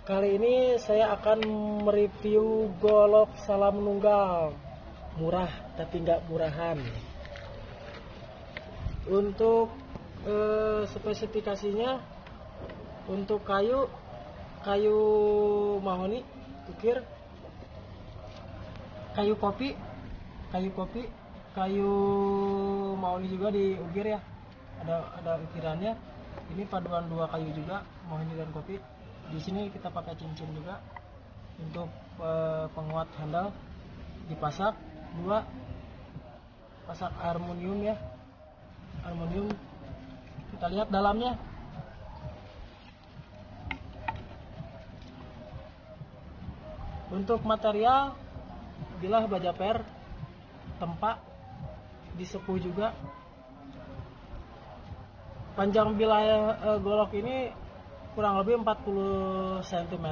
Kali ini saya akan mereview golok salam nunggal. Murah tapi nggak murahan. Untuk spesifikasinya, untuk kayu mahoni, ukir, kayu kopi, kayu mahoni juga diukir ya. Ada ukirannya. Ini paduan dua kayu juga, mahoni dan kopi. Di sini kita pakai cincin juga untuk penguat handle. Dipasak dua pasak aluminium ya, aluminium. Kita lihat dalamnya. Untuk material bilah baja per, tempa, disepuh juga. Panjang bilah golok ini kurang lebih 40 cm.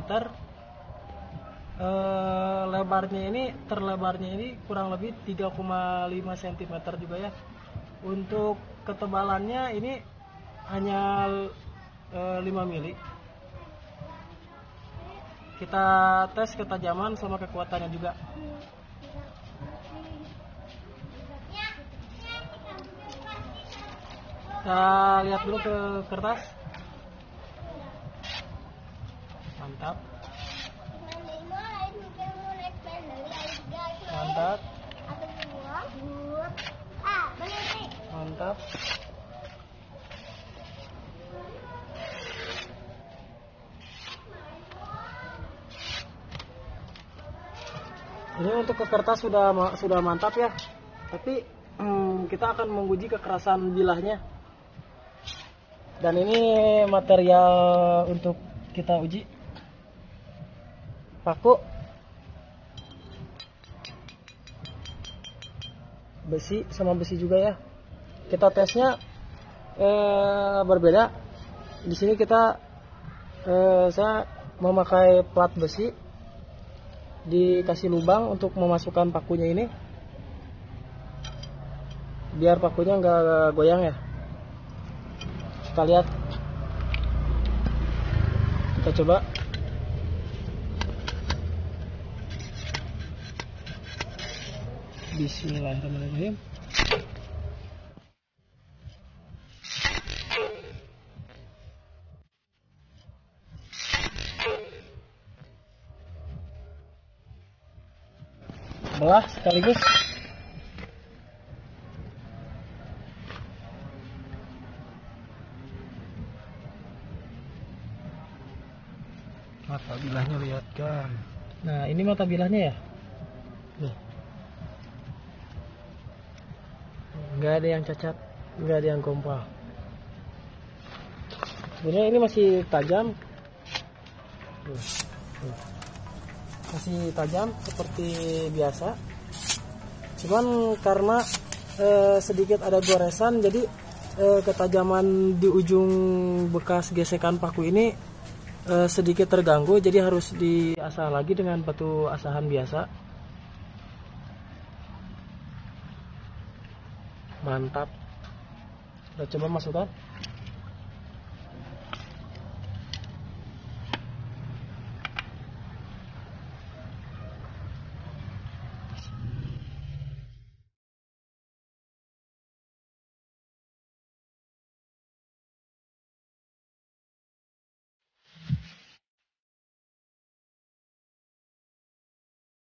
Terlebarnya ini kurang lebih 3,5 cm juga ya. Untuk ketebalannya ini hanya 5 mili. Kita tes ketajaman sama kekuatannya juga. Kita lihat dulu ke kertas. Mantap. Mantap. Mantap. Ini untuk ke kertas sudah mantap ya. Tapi kita akan menguji kekerasan bilahnya. Dan ini material untuk kita uji. Paku, besi sama besi juga ya. Kita tesnya berbeda. Di sini saya memakai plat besi, dikasih lubang untuk memasukkan pakunya ini, biar pakunya nggak goyang ya. Kita lihat, kita coba. Bismillahirrahmanirrahim. Belah sekaligus. Mata bilahnya lihat kan. Nah, ini mata bilahnya ya. Nih. Nggak ada yang cacat, nggak ada yang kompal. Sebenarnya ini masih tajam. Masih tajam seperti biasa. Cuman karena sedikit ada goresan, jadi ketajaman di ujung bekas gesekan paku ini sedikit terganggu, jadi harus diasah lagi dengan batu asahan biasa. Mantap. Udah coba masukkan.